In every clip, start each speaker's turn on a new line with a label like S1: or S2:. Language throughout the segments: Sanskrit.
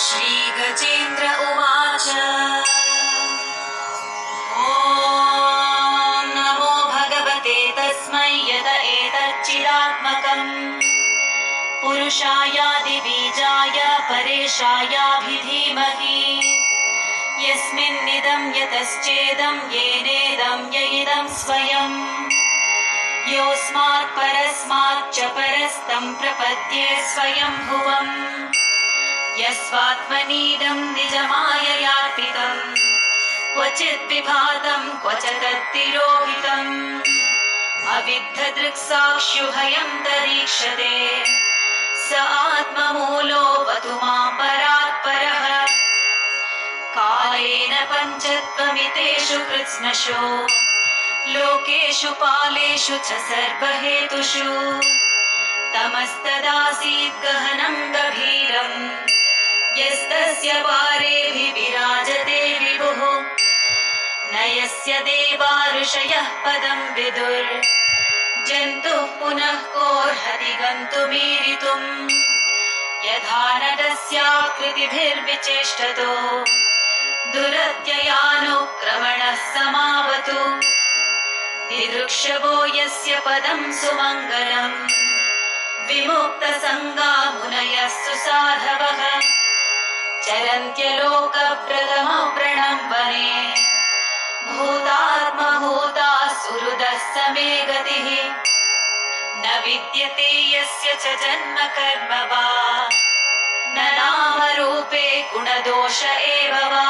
S1: श्रीगजेन्द्र उवाच। ॐ नमो भगवते तस्मै यत एतच्चिदात्मकम् पुरुषायादिबीजाय परेशायाभिधीमहि यस्मिन्निदं यतश्चेदं येनेदं य इदं स्वयम् योऽस्मात् परस्माच्च परस्तं प्रपद्ये स्वयंभुवम् यस्वात्मनीदं निजमाययार्पितम् क्वचित् विभातं क्वच तत्तिरोहितम् अविद्धदृक्साक्ष्युभयं दरीक्षते स आत्ममूलो वतु मां परात्परः कालेन पञ्चत्वमितेषु कृत्स्नशो लोकेषु पालेषु च सर्वहेतुषु तमस्तदासीत् गहनं गभीरम् यस्तस्य पारेऽभिविराजते विभुः न यस्य देवा ऋषयः पदं विदुर् जन्तुः पुनः कोऽर्हति गन्तुमीरितुम् यथा नटस्याकृतिभिर्विचेष्टतो दुरत्ययानुक्रमणः समावतु दिदृक्षवो यस्य पदं सुमङ्गलम् विमुक्तसङ्गा मुनयः सुसाधवः चरन्त्यलोकप्रथमप्रणम्बने भूतात्मभूताः सुहृदः समे गतिः न विद्यते यस्य च जन्म कर्म वा न नामरूपे गुणदोष एव वा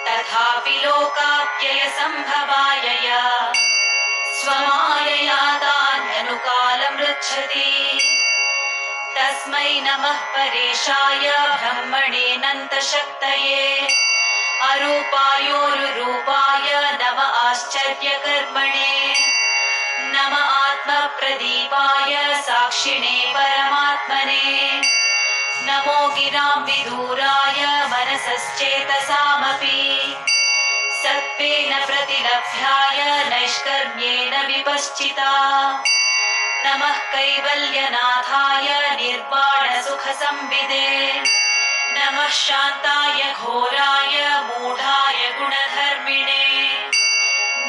S1: तथापि लोकाप्ययसम्भवाय स्वमायया तान्यनुकालमृच्छति तस्मै नमः परेशाय ब्रह्मणेऽनन्तशक्तये अरूपायोरुरूपाय नम आश्चर्यकर्मणे नम आत्मप्रदीपाय साक्षिणे परमात्मने नमो गिरां विदूराय मनसश्चेतसामपि सत्त्वेन प्रतिलभ्याय नैष्कर्म्येन विपश्चिता नमः कैवल्यनाथाय निर्वाणसुखसंविदे नमः शान्ताय घोराय मूढाय गुणधर्मिणे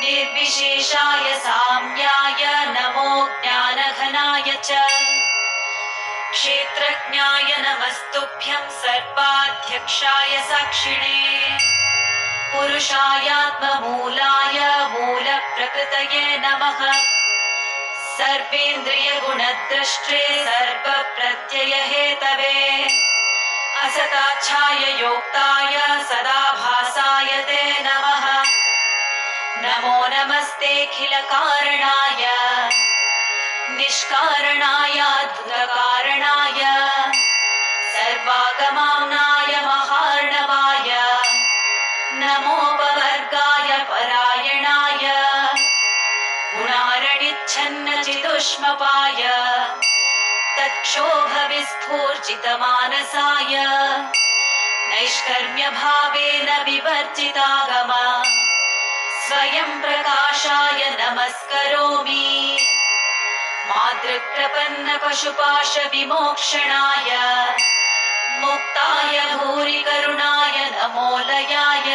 S1: निर्विशेषाय साम्याय नमो ज्ञानघनाय च क्षेत्रज्ञाय नमस्तुभ्यं सर्वाध्यक्षाय साक्षिणे पुरुषायात्ममूलाय मूलप्रकृतये नमः सर्वेन्द्रियगुणद्रष्ट्रे सर्वप्रत्ययहेतवे असताच्छाय योक्ताय सदाभासाय ते नमः नमो नमस्तेऽखिलकारणाय निष्कारणायाद्भुतकारणाय सर्वागमाम्नाय महार्णवाय नमोपवर्गाय परायणाय गुणारणिच्छन्नचिदुष्मपाय तत्क्षोभविस्फूर्जितमानसाय नैष्कर्म्यभावेन विवर्जितागम स्वयं प्रकाशाय नमस्करोमि मातृप्रपन्नपशुपाशविमोक्षणाय मुक्ताय भूरिकरुणाय नमोलयाय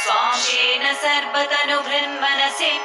S1: स्वांशेन सर्वतनुभृन्मनसि